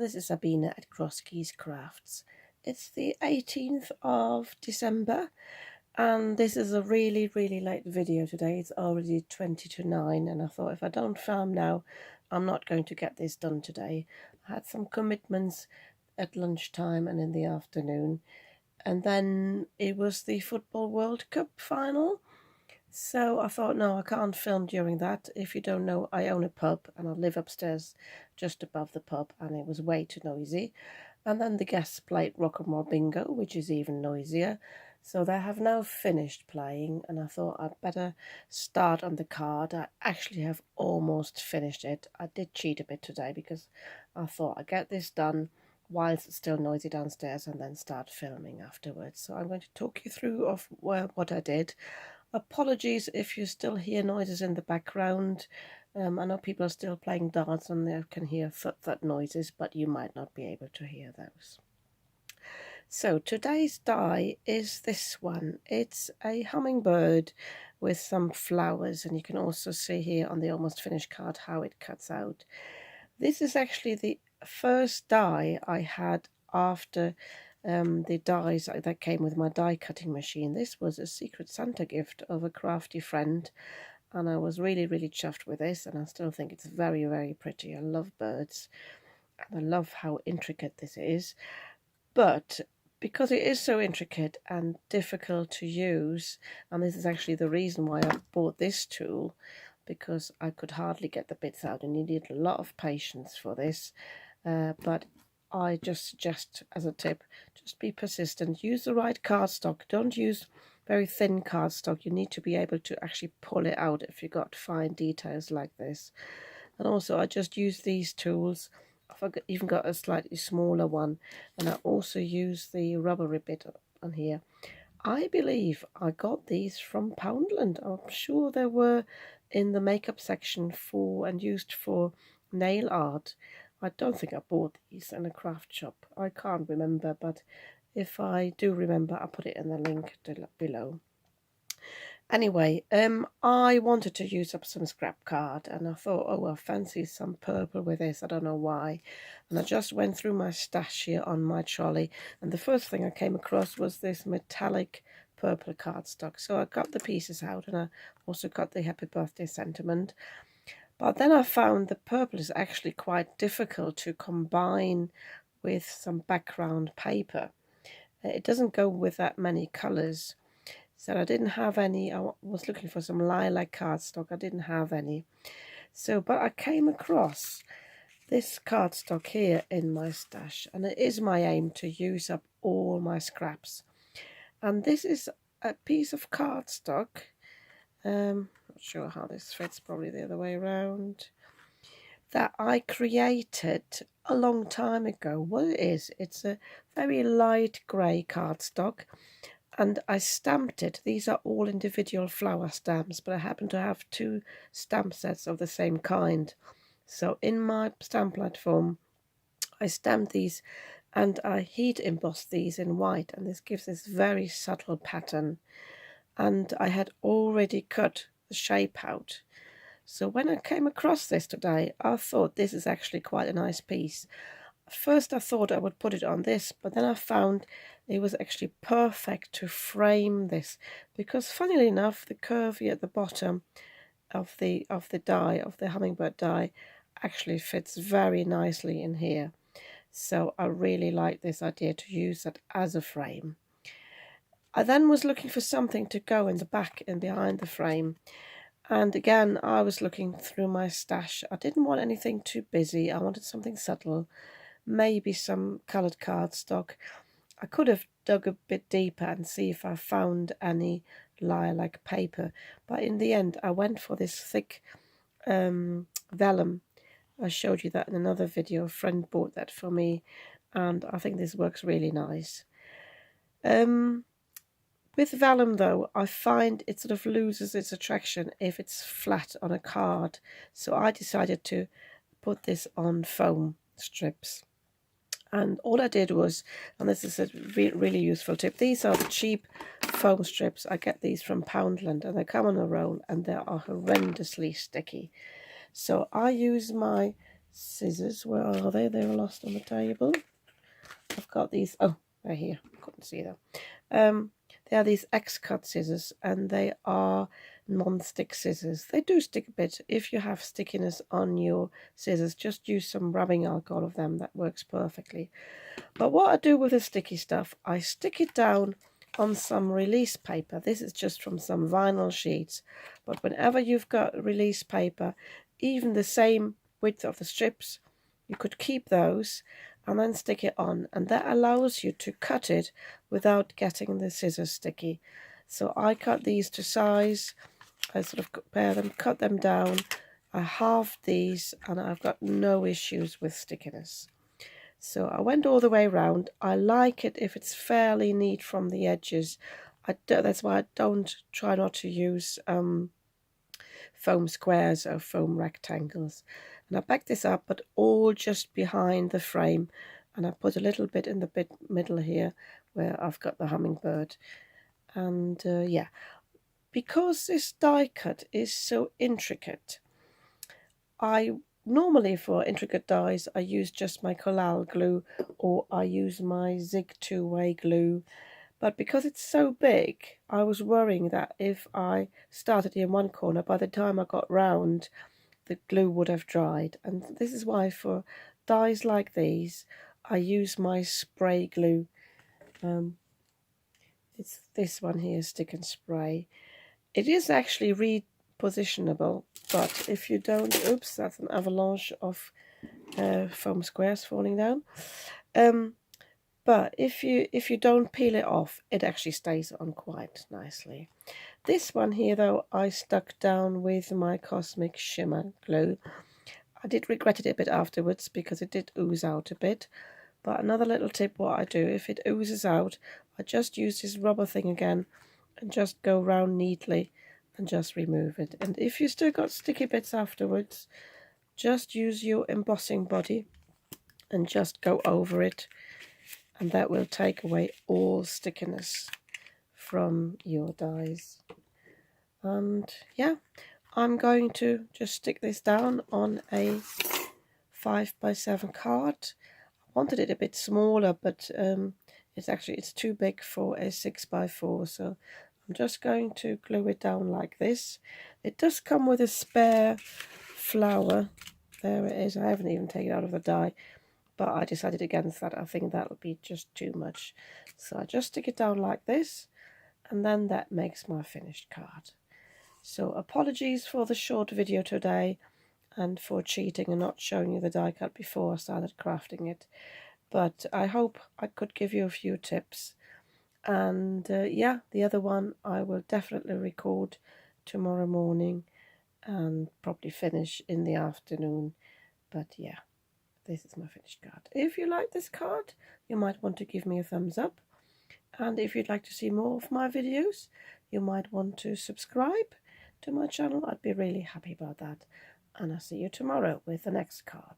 this is Sabina at Crosskeys Crafts. It's the 18th of December and this is a really late video today. It's already 20 to 9 and I thought if I don't film now I'm not going to get this done today. I had some commitments at lunchtime and in the afternoon, and then it was the Football World Cup final. So I thought, no, I can't film during that. If you don't know, I own a pub and I live upstairs just above the pub, and it was way too noisy. And then the guests played Rock and Roll Bingo, which is even noisier. So they have now finished playing, and I thought I'd better start on the card. I actually have almost finished it. I did cheat a bit today because I thought I'd get this done whilst it's still noisy downstairs and then start filming afterwards. So I'm going to talk you through what I did. Apologies if you still hear noises in the background. I know people are still playing darts and they can hear thud noises, but you might not be able to hear those. So today's die is this one. It's a hummingbird with some flowers, and you can also see here on the almost finished card how it cuts out. This is actually the first die I had after the dies that came with my die cutting machine. This was a Secret Santa gift of a crafty friend, and I was really chuffed with this, and I still think it's very pretty. I love birds and I love how intricate this is, but because it is so intricate and difficult to use, and this is actually the reason why I bought this tool, because I could hardly get the bits out and you need a lot of patience for this, but I just suggest as a tip, just be persistent. Use the right cardstock. Don't use very thin cardstock. You need to be able to actually pull it out if you've got fine details like this. And also I just use these tools. I've even got a slightly smaller one, and I also use the rubbery bit on here. I believe I got these from Poundland. I'm sure they were in the makeup section and used for nail art. I don't think I bought these in a craft shop. I can't remember, but if I do remember, I'll put it in the link below. Anyway, I wanted to use up some scrap card, and I thought, oh, I fancy some purple with this. I don't know why. And I just went through my stash here on my trolley, and the first thing I came across was this metallic purple cardstock. So I got the pieces out, and I also got the happy birthday sentiment. But then I found the purple is actually quite difficult to combine with some background paper. It doesn't go with that many colours. So I didn't have any. I was looking for some lilac cardstock. I didn't have any. But I came across this cardstock here in my stash, and it is my aim to use up all my scraps. And this is a piece of cardstock. Not sure how this fits, probably the other way around, that I created a long time ago. What it is, it's a very light grey cardstock, and I stamped it. These are all individual flower stamps, but I happen to have two stamp sets of the same kind. So in my stamp platform I stamped these and I heat embossed these in white, and this gives this very subtle pattern. And I had already cut the shape out. So when I came across this today, I thought this is actually quite a nice piece. First I thought I would put it on this, but then I found it was actually perfect to frame this, because funnily enough the curve here at the bottom of the die, of the hummingbird die, actually fits very nicely in here. So I really like this idea to use that as a frame. I then was looking for something to go in the back and behind the frame, and again I was looking through my stash. I didn't want anything too busy. I wanted something subtle, maybe some coloured cardstock. I could have dug a bit deeper and see if I found any lilac paper, but in the end I went for this thick vellum. I showed you that in another video. A friend bought that for me, and I think this works really nice. With vellum though, I find it sort of loses its attraction if it's flat on a card, so I decided to put this on foam strips. And all I did was, and this is a really useful tip, these are the cheap foam strips. I get these from Poundland, and they come on a roll and they are horrendously sticky. So I use my scissors. Where are they? They were lost on the table. I've got these. Oh, they're here. Couldn't see them. They are these X-cut scissors, and they are non-stick scissors. They do stick a bit. If you have stickiness on your scissors, just use some rubbing alcohol of them. That works perfectly. But what I do with the sticky stuff, I stick it down on some release paper. This is just from some vinyl sheets. But whenever you've got release paper, even the same width of the strips, you could keep those and then stick it on, and that allows you to cut it without getting the scissors sticky. So I cut these to size. I sort of compare them, cut them down. I halved these, and I've got no issues with stickiness. So I went all the way around. I like it if it's fairly neat from the edges. That's why I don't try not to use foam squares or foam rectangles. And I back this up, but all just behind the frame. And I put a little bit in the middle here where I've got the hummingbird. And yeah, because this die cut is so intricate, normally for intricate dies I use just my collal glue, or I use my Zig two-way glue. But because it's so big, I was worrying that if I started in one corner, by the time I got round, the glue would have dried. And this is why for dies like these, I use my spray glue. It's this one here, Stick and Spray. It is actually repositionable, but if you don't, oops, that's an avalanche of foam squares falling down. But if you don't peel it off, it actually stays on quite nicely. This one here, though, I stuck down with my Cosmic Shimmer glue. I did regret it a bit afterwards because it did ooze out a bit. But another little tip, what I do, if it oozes out, I just use this rubber thing again and just go round neatly and just remove it. And if you still got sticky bits afterwards, just use your embossing body and just go over it, and that will take away all stickiness from your dies. And yeah, I'm going to just stick this down on a 5x7 card. I wanted it a bit smaller, but it's too big for a 6x4, so I'm just going to glue it down like this. It does come with a spare flower. There it is. I haven't even taken it out of the die, but I decided against that. I think that'll be just too much. So I just stick it down like this, and then that makes my finished card. So apologies for the short video today and for cheating and not showing you the die cut before I started crafting it. But I hope I could give you a few tips. And yeah, the other one I will definitely record tomorrow morning and probably finish in the afternoon. But yeah, this is my finished card. If you like this card, you might want to give me a thumbs up. And if you'd like to see more of my videos, you might want to subscribe to my channel. I'd be really happy about that. And I'll see you tomorrow with the next card.